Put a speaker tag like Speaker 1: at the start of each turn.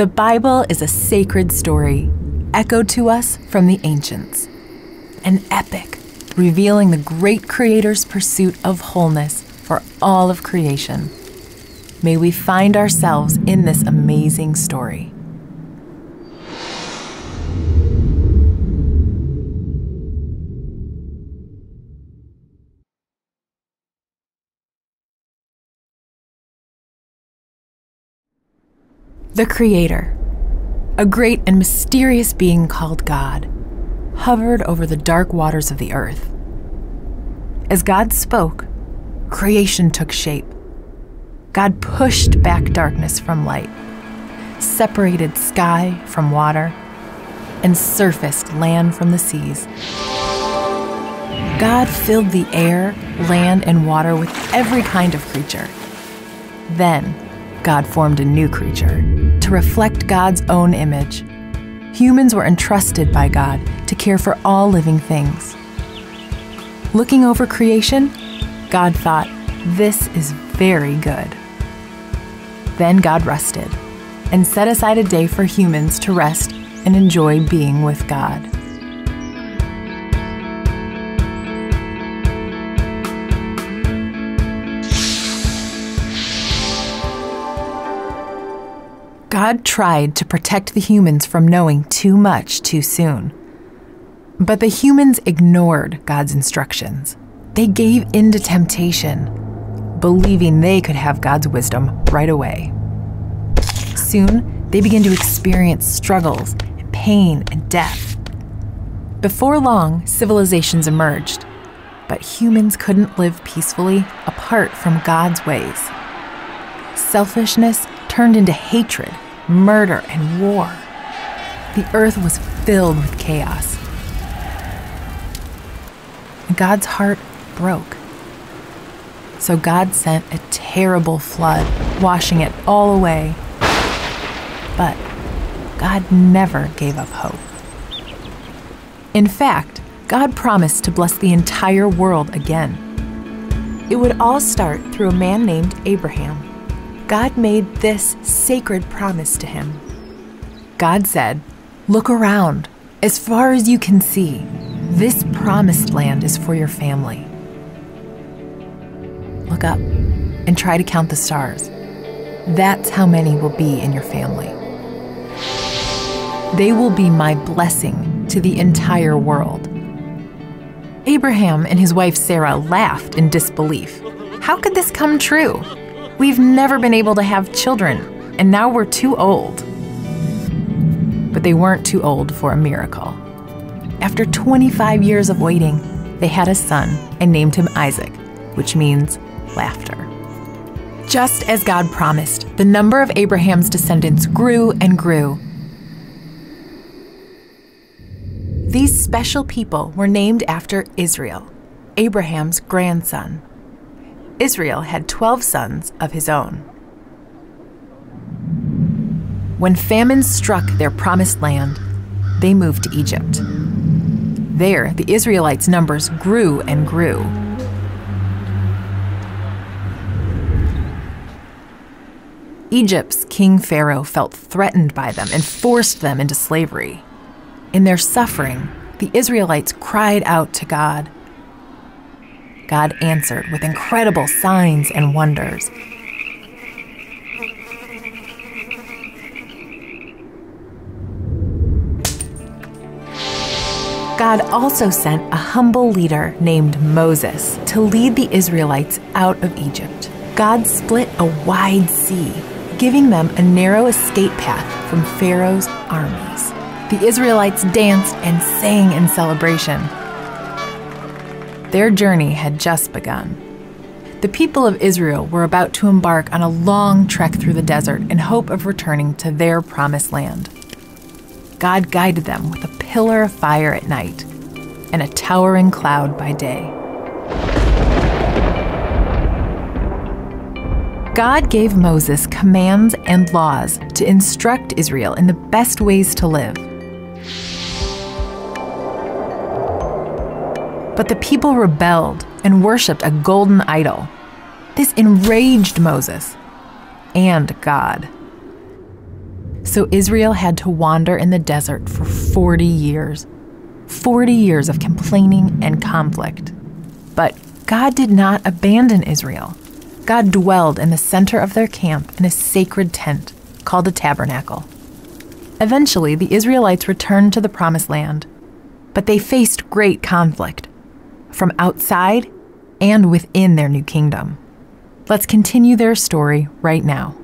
Speaker 1: The Bible is a sacred story, echoed to us from the ancients. An epic revealing the great Creator's pursuit of wholeness for all of creation. May we find ourselves in this amazing story. The Creator, a great and mysterious being called God, hovered over the dark waters of the earth. As God spoke, creation took shape. God pushed back darkness from light, separated sky from water, and surfaced land from the seas. God filled the air, land, and water with every kind of creature. Then, God formed a new creature to reflect God's own image. Humans were entrusted by God to care for all living things. Looking over creation, God thought, "This is very good." Then God rested and set aside a day for humans to rest and enjoy being with God. God tried to protect the humans from knowing too much too soon. But the humans ignored God's instructions. They gave in to temptation, believing they could have God's wisdom right away. Soon, they began to experience struggles, and pain, and death. Before long, civilizations emerged, but humans couldn't live peacefully apart from God's ways. Selfishness turned into hatred, murder, and war. The earth was filled with chaos. God's heart broke. So God sent a terrible flood, washing it all away. But God never gave up hope. In fact, God promised to bless the entire world again. It would all start through a man named Abraham. God made this sacred promise to him. God said, "Look around. As far as you can see, this promised land is for your family. Look up and try to count the stars. That's how many will be in your family. They will be my blessing to the entire world." Abraham and his wife Sarah laughed in disbelief. How could this come true? We've never been able to have children, and now we're too old. But they weren't too old for a miracle. After 25 years of waiting, they had a son and named him Isaac, which means laughter. Just as God promised, the number of Abraham's descendants grew and grew. These special people were named after Israel, Abraham's grandson. Israel had 12 sons of his own. When famine struck their promised land, they moved to Egypt. There, the Israelites' numbers grew and grew. Egypt's King Pharaoh felt threatened by them and forced them into slavery. In their suffering, the Israelites cried out to God. God answered with incredible signs and wonders. God also sent a humble leader named Moses to lead the Israelites out of Egypt. God split a wide sea, giving them a narrow escape path from Pharaoh's armies. The Israelites danced and sang in celebration. Their journey had just begun. The people of Israel were about to embark on a long trek through the desert in hope of returning to their promised land. God guided them with a pillar of fire at night and a towering cloud by day. God gave Moses commands and laws to instruct Israel in the best ways to live. But the people rebelled and worshipped a golden idol. This enraged Moses and God. So Israel had to wander in the desert for 40 years. 40 years of complaining and conflict. But God did not abandon Israel. God dwelled in the center of their camp in a sacred tent called a tabernacle. Eventually, the Israelites returned to the Promised Land, but they faced great conflict from outside and within their new kingdom. Let's continue their story right now.